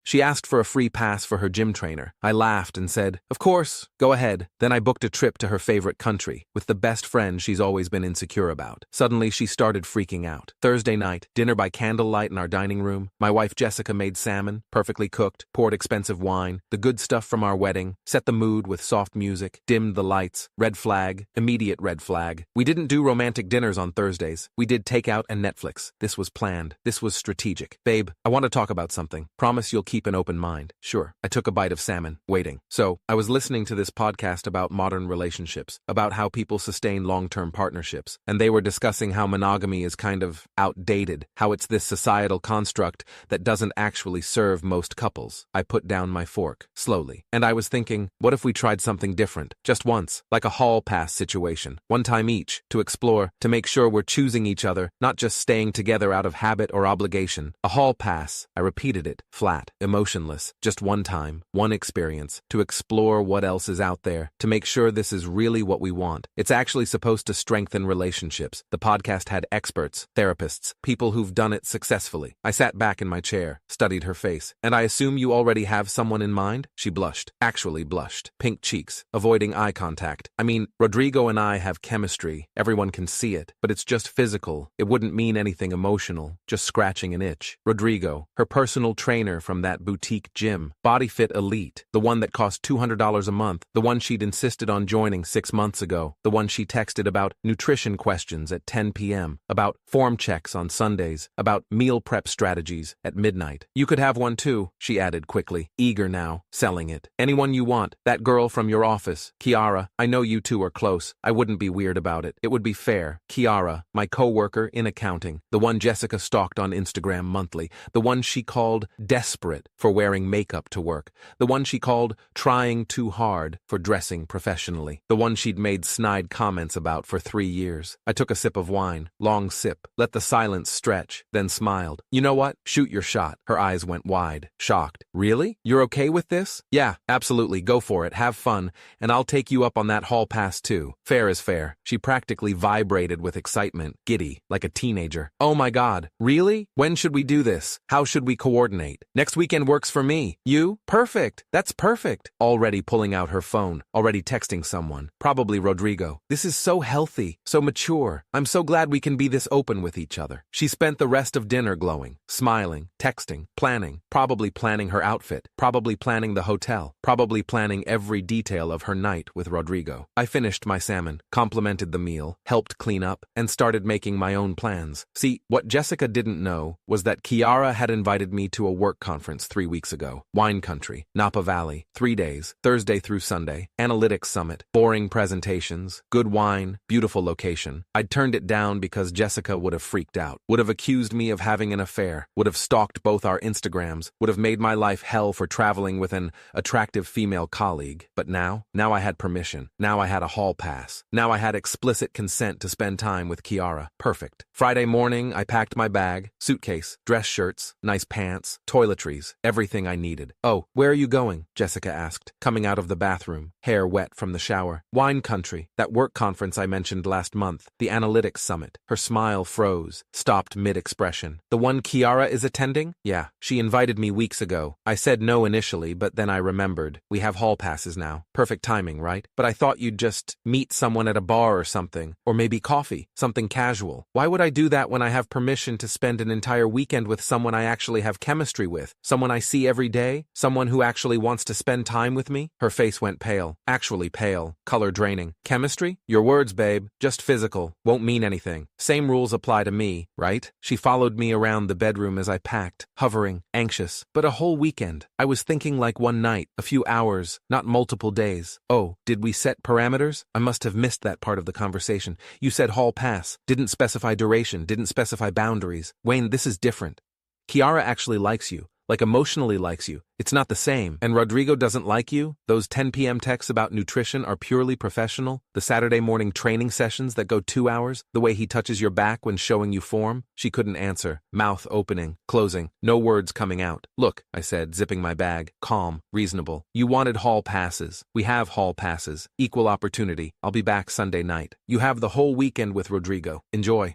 She asked for a free pass for her gym trainer. I laughed and said, "Of course, go ahead." Then I booked a trip to her favorite country, with the best friend she's always been insecure about. Suddenly, she started freaking out. Thursday night, dinner by candlelight in our dining room. My wife Jessica made salmon, perfectly cooked, poured expensive wine, the good stuff from our wedding, set the mood with soft music, dimmed the lights. Red flag, immediate red flag. We didn't do romantic dinners on Thursdays. We did takeout and Netflix. This was planned. This was strategic. "Babe, I want to talk about something. Promise you'll keep an open mind." "Sure." I took a bite of salmon, waiting. "So, I was listening to this podcast about modern relationships, about how people sustain long-term partnerships, and they were discussing how monogamy is kind of outdated, how it's this societal construct that doesn't actually serve most couples." I put down my fork, slowly. And I was thinking, what if we tried something different? Just once, like a hall pass situation. One time each, to explore, to make sure we're choosing each other, not just staying together out of habit or obligation. A hall pass. I repeated it, flat, emotionless. Just one time, one experience, to explore what else is out there, to make sure this is really what we want. It's actually supposed to strengthen relationships. The podcast had experts, therapists, people who've done it successfully. I sat back in my chair, studied her face. "And I assume you already have someone in mind?" She blushed, actually blushed, pink cheeks, avoiding eye contact. "I mean, Rodrigo and I have chemistry. Everyone can see it, but it's just physical. It wouldn't mean anything emotional, just scratching an itch." Rodrigo, her personal trainer from that boutique gym, BodyFit Elite, the one that cost $200 a month, the one she'd insisted on joining 6 months ago, the one she texted about nutrition questions at 10 p.m., about form checks on Sundays, about meal prep strategies at midnight. "You could have one too," she added quickly, eager now, selling it. "Anyone you want. That girl from your office, Kiara. I know you two are close. I wouldn't be weird about it. It would be fair. Kiara, my co-worker in accounting, the one Jessica stalked on Instagram monthly, the one she called desperate for wearing makeup to work, the one she called trying too hard for dressing professionally, the one she'd made snide comments about for 3 years." I took a sip of wine, long sip, let the silence stretch, then smiled. "You know what? Shoot your shot." Her eyes went wide, shocked. "Really? You're okay with this?" "Yeah, absolutely. Go for it. Have fun. And I'll take you up on that hall pass too. Fair is fair." She practically vibrated with excitement, giddy, like a teenager. "Oh my God. Really? When should we do this? How should we coordinate?" "Next weekend works for me. You? Perfect. That's perfect." Already pulling out her phone, already texting someone, probably Rodrigo. "This is so healthy, so mature. I'm so glad we can be this open with each other." She spent the rest of dinner glowing, smiling, texting, planning, probably planning her outfit, probably planning the hotel, probably planning every detail of her night with Rodrigo. I finished my salmon, complimented the meal, helped clean up, and started making my own plans. See, what Jessica didn't know was that Kiara had invited me to a work conference 3 weeks ago. Wine Country, Napa Valley, 3 days, Thursday through Sunday, analytics summit, boring presentations, good wine, beautiful location. I'd turned it down because Jessica would have freaked out, would have accused me of having an affair, would have stalked both our Instagrams, would have made my life hell for traveling with an attractive female colleague. But now I had permission. Now I had a hall pass. Now I had explicit consent to spend time with Kiara. Perfect. Friday morning, I packed my bag, suitcase, dress shirts, nice pants, toiletries, everything I needed. "Oh, where are you going?" Jessica asked, coming out of the bathroom, hair wet from the shower. "Wine Country, that work conference I mentioned last month, the analytics summit." Her smile froze, stopped mid-expression. "The one Kiara is attending?" "Yeah, she invited me weeks ago. I said no initially, but then I remembered. We have hall passes now. Perfect timing, right? But I thought you'd just meet someone at a bar or something, or maybe coffee, something casual. Why would I do that when I have permission to spend an entire weekend with someone I actually have chemistry with, someone I see every day, someone who actually wants to spend time with me?" Her face went pale, actually pale, color draining. "Chemistry? Your words, babe. Just physical. Won't mean anything. Same rules apply to me, right?" She followed me around the bedroom as I packed, hovering, anxious. "But a whole weekend. I was thinking like one night, a few hours, not multiple days." "Oh, did we set parameters? I must have missed that part of the conversation. You said hall pass, didn't specify duration, didn't specify boundaries. Wayne, this is different. Kiara actually likes you, like emotionally likes you, It's not the same. And Rodrigo doesn't like you? Those 10 p.m. texts about nutrition are purely professional? The Saturday morning training sessions that go 2 hours? The way he touches your back when showing you form? She couldn't answer. Mouth opening, closing, no words coming out. Look, I said, zipping my bag. Calm, reasonable. You wanted hall passes. We have hall passes. Equal opportunity. I'll be back Sunday night. You have the whole weekend with Rodrigo. Enjoy.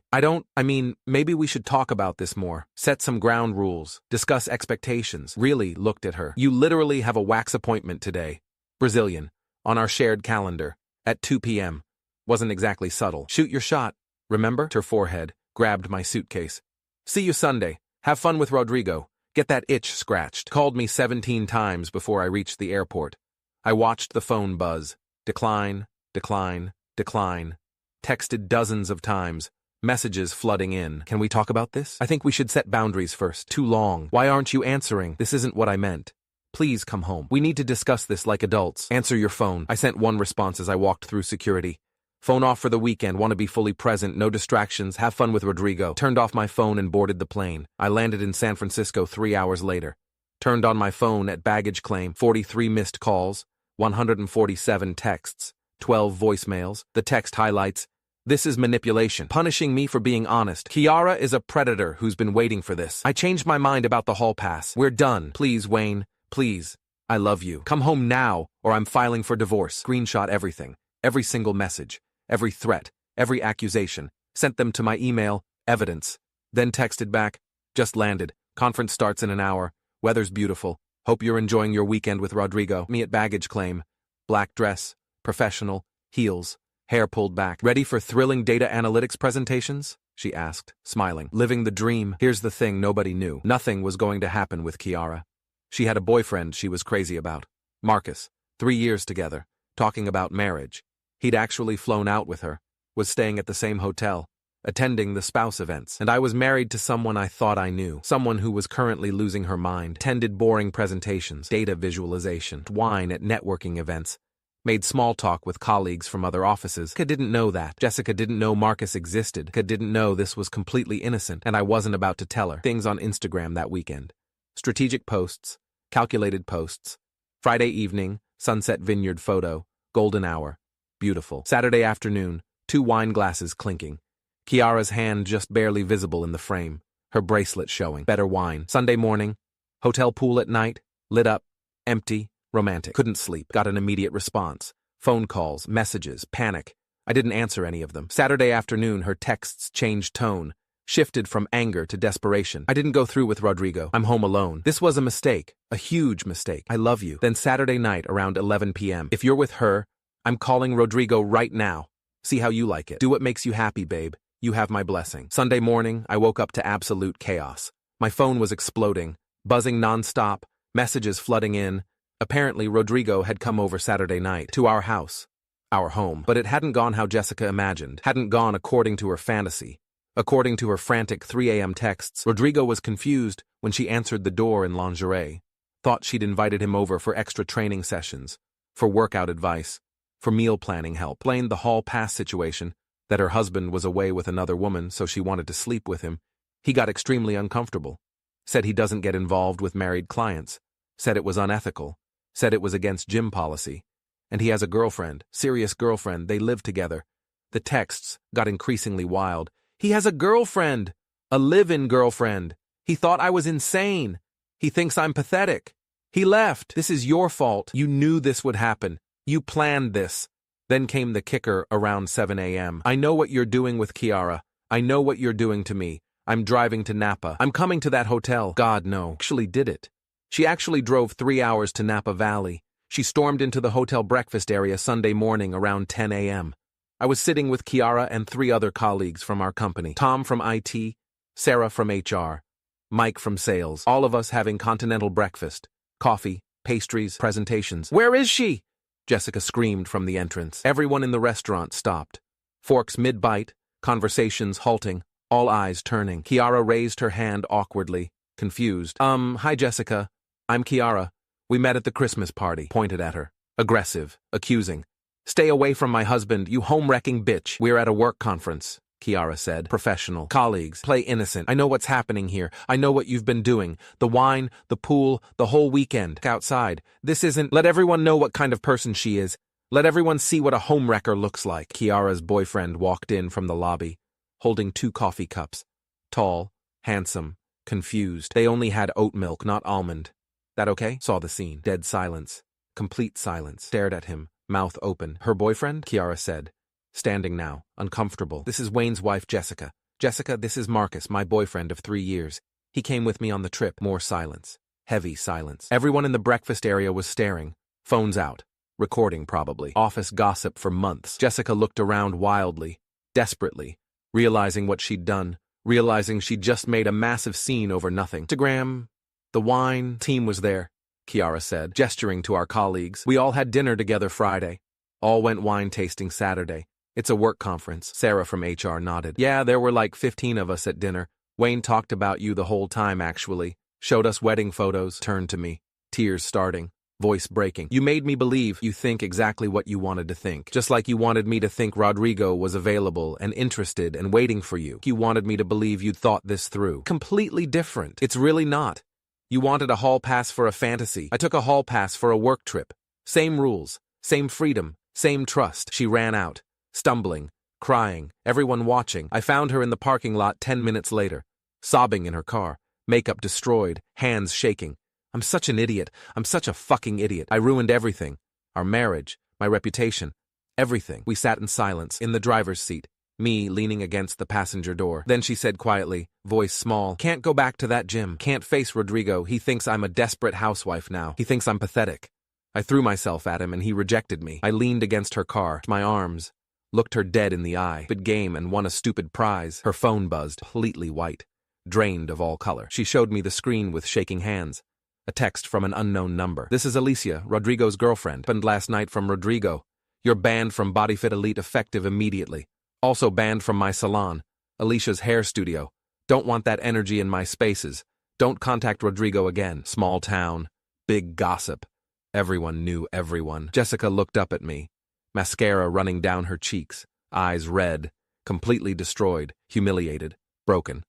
Maybe we should talk about this more. Set some ground rules. Discuss expectations. Really looked at her. You literally have a wax appointment today. Brazilian. On our shared calendar. At 2 p.m. Wasn't exactly subtle. Shoot your shot. Remember? Her forehead. Grabbed my suitcase. See you Sunday. Have fun with Rodrigo. Get that itch scratched. Called me 17 times before I reached the airport. I watched the phone buzz. Decline, decline, decline. Texted dozens of times. Messages flooding in. Can we talk about this? I think we should set boundaries first. Too long. Why aren't you answering? This isn't what I meant. Please come home. We need to discuss this like adults. Answer your phone. I sent one response as I walked through security. Phone off for the weekend. Want to be fully present. No distractions. Have fun with Rodrigo. Turned off my phone and boarded the plane. I landed in San Francisco 3 hours later. Turned on my phone at baggage claim. 43 missed calls. 147 texts. 12 voicemails. The text highlights, "This is manipulation. Punishing me for being honest. Kiara is a predator who's been waiting for this. I changed my mind about the hall pass. We're done. Please, Wayne. Please. I love you. Come home now, or I'm filing for divorce." Screenshot everything. Every single message. Every threat. Every accusation. Sent them to my email. Evidence. Then texted back. Just landed. Conference starts in an hour. Weather's beautiful. Hope you're enjoying your weekend with Rodrigo. Me at baggage claim. Black dress. Professional. Heels. Hair pulled back. Ready for thrilling data analytics presentations? She asked, smiling. Living the dream. Here's the thing nobody knew. Nothing was going to happen with Kiara. She had a boyfriend she was crazy about. Marcus. 3 years together. Talking about marriage. He'd actually flown out with her. Was staying at the same hotel. Attending the spouse events. And I was married to someone I thought I knew. Someone who was currently losing her mind. Attended boring presentations. Data visualization. Wine at networking events. Made small talk with colleagues from other offices. Jessica didn't know that. Jessica didn't know Marcus existed. Jessica didn't know this was completely innocent, and I wasn't about to tell her. Things on Instagram that weekend. Strategic posts. Calculated posts. Friday evening, Sunset Vineyard photo. Golden hour. Beautiful. Saturday afternoon, 2 wine glasses clinking. Kiara's hand just barely visible in the frame. Her bracelet showing. Better wine. Sunday morning. Hotel pool at night. Lit up. Empty. Romantic. Couldn't sleep. Got an immediate response. Phone calls, messages, panic. I didn't answer any of them. Saturday afternoon, her texts changed tone. Shifted from anger to desperation. I didn't go through with Rodrigo. I'm home alone. This was a mistake. A huge mistake. I love you. Then Saturday night around 11 p.m. If you're with her, I'm calling Rodrigo right now. See how you like it. Do what makes you happy, babe. You have my blessing. Sunday morning, I woke up to absolute chaos. My phone was exploding. Buzzing nonstop. Messages flooding in. Apparently, Rodrigo had come over Saturday night to our house, our home. But it hadn't gone how Jessica imagined, hadn't gone according to her fantasy. According to her frantic 3 a.m. texts, Rodrigo was confused when she answered the door in lingerie. Thought she'd invited him over for extra training sessions, for workout advice, for meal planning help. Explained the hall pass situation, that her husband was away with another woman so she wanted to sleep with him. He got extremely uncomfortable. Said he doesn't get involved with married clients. Said it was unethical. Said it was against gym policy. And he has a girlfriend, serious girlfriend, they live together. The texts got increasingly wild. He has a girlfriend, a live-in girlfriend. He thought I was insane. He thinks I'm pathetic. He left. This is your fault. You knew this would happen. You planned this. Then came the kicker around 7 a.m. I know what you're doing with Kiara. I know what you're doing to me. I'm driving to Napa. I'm coming to that hotel. God, no. Actually did it. She actually drove 3 hours to Napa Valley. She stormed into the hotel breakfast area Sunday morning around 10 a.m. I was sitting with Kiara and 3 other colleagues from our company. Tom from IT, Sarah from HR, Mike from sales. All of us having continental breakfast, coffee, pastries, presentations. Where is she? Jessica screamed from the entrance. Everyone in the restaurant stopped. Forks mid-bite, conversations halting, all eyes turning. Kiara raised her hand awkwardly, confused. Hi Jessica. I'm Kiara. We met at the Christmas party. Pointed at her. Aggressive. Accusing. Stay away from my husband, you home-wrecking bitch. We're at a work conference. Kiara said. Professional. Colleagues. Play innocent. I know what's happening here. I know what you've been doing. The wine, the pool, the whole weekend. Outside. This isn't. Let everyone know what kind of person she is. Let everyone see what a homewrecker looks like. Kiara's boyfriend walked in from the lobby, holding 2 coffee cups. Tall, handsome, confused. They only had oat milk, not almond. That okay? Saw the scene. Dead silence. Complete silence. Stared at him, mouth open. Her boyfriend? Kiara said. Standing now, uncomfortable. This is Wayne's wife, Jessica. Jessica, this is Marcus, my boyfriend of 3 years. He came with me on the trip. More silence. Heavy silence. Everyone in the breakfast area was staring. Phones out. Recording, probably. Office gossip for months. Jessica looked around wildly, desperately, realizing what she'd done, realizing she'd just made a massive scene over nothing. Instagram. The wine team was there, Kiara said, gesturing to our colleagues. We all had dinner together Friday. All went wine tasting Saturday. It's a work conference. Sarah from HR nodded. Yeah, there were like 15 of us at dinner. Wayne talked about you the whole time, actually. Showed us wedding photos. Turned to me. Tears starting. Voice breaking. You made me believe you think exactly what you wanted to think. Just like you wanted me to think Rodrigo was available and interested and waiting for you. You wanted me to believe you'd thought this through. Completely different. It's really not. You wanted a hall pass for a fantasy. I took a hall pass for a work trip. Same rules. Same freedom. Same trust. She ran out. Stumbling. Crying. Everyone watching. I found her in the parking lot 10 minutes later. Sobbing in her car. Makeup destroyed. Hands shaking. I'm such an idiot. I'm such a fucking idiot. I ruined everything. Our marriage. My reputation. Everything. We sat in silence, in the driver's seat. Me leaning against the passenger door. Then she said quietly, voice small, can't go back to that gym. Can't face Rodrigo. He thinks I'm a desperate housewife now. He thinks I'm pathetic. I threw myself at him and he rejected me. I leaned against her car, my arms, looked her dead in the eye. Stupid game and won a stupid prize. Her phone buzzed, completely white, drained of all color. She showed me the screen with shaking hands. A text from an unknown number. This is Alicia, Rodrigo's girlfriend. Happened last night from Rodrigo. You're banned from BodyFit Elite effective immediately. Also banned from my salon, Alicia's hair studio. Don't want that energy in my spaces. Don't contact Rodrigo again. Small town. Big gossip. Everyone knew everyone. Jessica looked up at me. Mascara running down her cheeks. Eyes red. Completely destroyed. Humiliated. Broken.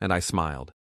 And I smiled.